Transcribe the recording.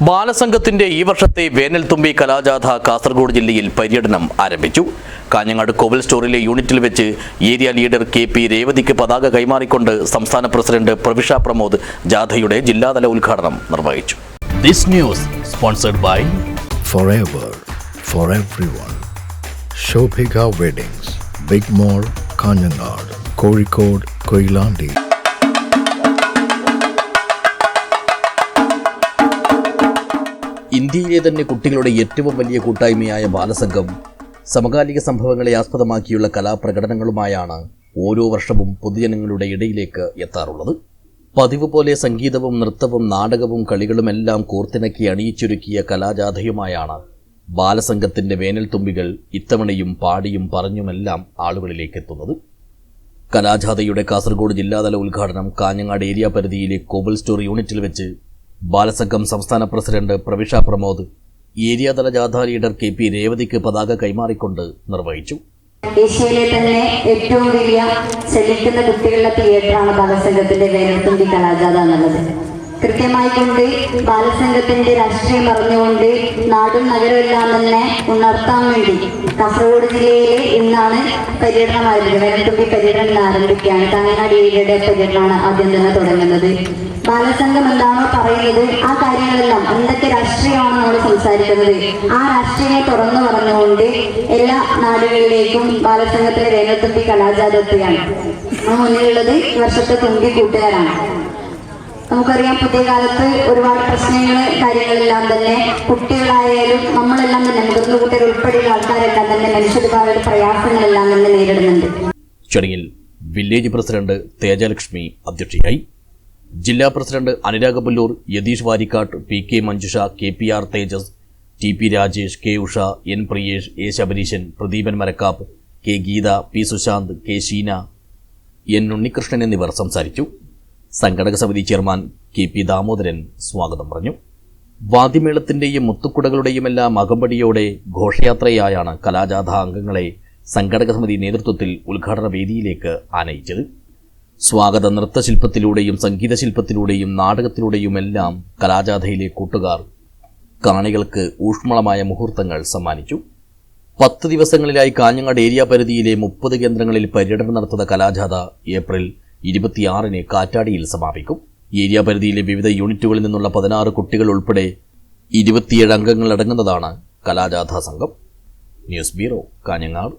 ബാലസംഘത്തിന്റെ ഈ വർഷത്തെ വേനൽത്തുമ്പി കലാജാഥ കാസർഗോഡ് ജില്ലയിൽ പര്യടനം ആരംഭിച്ചു. കാഞ്ഞങ്ങാട് കോവൽ സ്റ്റോറിലെ യൂണിറ്റിൽ വെച്ച് ഏരിയ ലീഡർ കെ.പി. രേവതിക്ക് പതാക കൈമാറിക്കൊണ്ട് സംസ്ഥാന പ്രസിഡന്റ് പ്രവിഷ പ്രമോദ് ജാഥയുടെ ജില്ലാതല ഉദ്ഘാടനം നിർവഹിച്ചു. This news sponsored by Forever for everyone. Shobhika Weddings, Big Mall, Kanyanad, Kozhikode, Koilandi. ഇന്ത്യയിലെ തന്നെ കുട്ടികളുടെ ഏറ്റവും വലിയ കൂട്ടായ്മയായ ബാലസംഘം സമകാലിക സംഭവങ്ങളെ ആസ്പദമാക്കിയുള്ള കലാപ്രകടനങ്ങളുമായാണ് ഓരോ വർഷവും പൊതുജനങ്ങളുടെ ഇടയിലേക്ക് എത്താറുള്ളത്. പതിവ് പോലെ സംഗീതവും നൃത്തവും നാടകവും കളികളുമെല്ലാം കോർത്തിണക്കി അണിയിച്ചൊരുക്കിയ കലാജാഥയുമായാണ് ബാലസംഘത്തിന്റെ വേനൽത്തുമ്പികൾ ഇത്തവണയും പാടിയും പറഞ്ഞുമെല്ലാം ആളുകളിലേക്ക് എത്തുന്നത്. കലാജാഥയുടെ കാസർഗോഡ് ജില്ലാതല ഉദ്ഘാടനം കാഞ്ഞങ്ങാട് ഏരിയ പരിധിയിലെ കോവൽ സ്റ്റോർ യൂണിറ്റിൽ വെച്ച് ബാലസംഘം സംസ്ഥാന പ്രസിഡന്റ് പ്രവിഷ പ്രമോദ് ഏരിയാതല ജാഥ ലീഡർ കെ.പി. രേവതിക്ക് പതാക കൈമാറിക്കൊണ്ട് നിർവഹിച്ചു. ഏഷ്യയിലെ തന്നെ ഏറ്റവും വലിയ ചലിക്കുന്ന കുട്ടികളുടെ തിയേറ്ററാണ് ബാലസംഘത്തിന്റെ വേനൽത്തുമ്പി കലാജാഥ എന്നുള്ളത്. കൃത്യമായി കൊണ്ട് ബാലസംഘത്തിന്റെ രാഷ്ട്രീയം പറഞ്ഞുകൊണ്ട് നാടും നഗരമെല്ലാം തന്നെ ഉണർത്താൻ വേണ്ടി കാസർഗോഡ് ജില്ലയിലെ ഇന്നാണ് പര്യടനം ആരംഭിക്കുന്നത്. വേനൽത്തുമ്പി പര്യടനം ആരംഭിക്കുകയാണ്. കാഞ്ഞങ്ങാട് ഏരിയയുടെ പര്യടനമാണ് ആദ്യം തന്നെ തുടങ്ങുന്നത്. ബാലസംഘം എന്താണോ പറയുന്നത് ആ കാര്യങ്ങളെല്ലാം എന്തൊക്കെ രാഷ്ട്രീയമാണ് നമ്മൾ സംസാരിക്കുന്നത് ആ രാഷ്ട്രീയത്തെ തുറന്നു പറഞ്ഞുകൊണ്ട് എല്ലാ നാടുകളിലേക്കും ബാലസംഘത്തിന്റെ വേനൽത്തുമ്പി കലാജാഥ എത്തുകയാണ്. മുന്നിലുള്ളത് ഈ വർഷത്തെ തുമ്പി കൂട്ടുകാരാണ്. നമുക്കറിയാം, പുതിയ കാലത്ത് ഒരുപാട് പ്രശ്നങ്ങൾ കാര്യങ്ങളെല്ലാം തന്നെ കുട്ടികളായാലും നമ്മളെല്ലാം തന്നെ മുതിർന്ന കുട്ടികൾ ഉൾപ്പെടെയുള്ള ആൾക്കാരെല്ലാം തന്നെ മനുഷ്യരുടെ പ്രയാസങ്ങളെല്ലാം തന്നെ നേരിടുന്നുണ്ട്. ചടങ്ങിൽ വില്ലേജ് പ്രസിഡന്റ് തേജലക്ഷ്മി അധ്യക്ഷയായി. ജില്ലാ president Anurag Pulloor, Yatheesh Varikkatt, P K. Manjusha, K P R. Thejas, T P. Rajesh, K. Usha, N. Priyesh, A. Sabareeshan, Pradeepan Marakkap, K. Geetha, P. Sushanth, K. Sheena, N. Unnikrishnan എന്നിവർ സംസാരിച്ചു. സംഘടക സമിതി ചെയർമാൻ കെ.പി. ദാമോദരൻ സ്വാഗതം പറഞ്ഞു. വാദ്യമേളത്തിന്റെയും മുത്തുക്കുടകളുടെയുമെല്ലാം അകമ്പടിയോടെ ഘോഷയാത്രയായാണ് കലാജാഥ അംഗങ്ങളെ സംഘടക സമിതി നേതൃത്വത്തിൽ ഉദ്ഘാടന വേദിയിലേക്ക് ആനയിച്ചത്. സ്വാഗത നൃത്തശില്പത്തിലൂടെയും സംഗീതശില്പത്തിലൂടെയും നാടകത്തിലൂടെയുമെല്ലാം കലാജാഥയിലെ കൂട്ടുകാർ കാണികൾക്ക് ഊഷ്മളമായ മുഹൂർത്തങ്ങൾ സമ്മാനിച്ചു. 10 ദിവസങ്ങളിലായി കാഞ്ഞങ്ങാട് ഏരിയ പരിധിയിലെ 30 കേന്ദ്രങ്ങളിൽ പര്യടനം നടത്തുന്ന കലാജാഥ ഏപ്രിൽ 26-ന് കാറ്റാടിയിൽ സമാപിക്കും. ഏരിയ പരിധിയിലെ വിവിധ യൂണിറ്റുകളിൽ നിന്നുള്ള 16 കുട്ടികൾ ഉൾപ്പെടെ 27 അംഗങ്ങൾ അടങ്ങുന്നതാണ് കലാജാഥ സംഘം. News bureau, Kanhangad.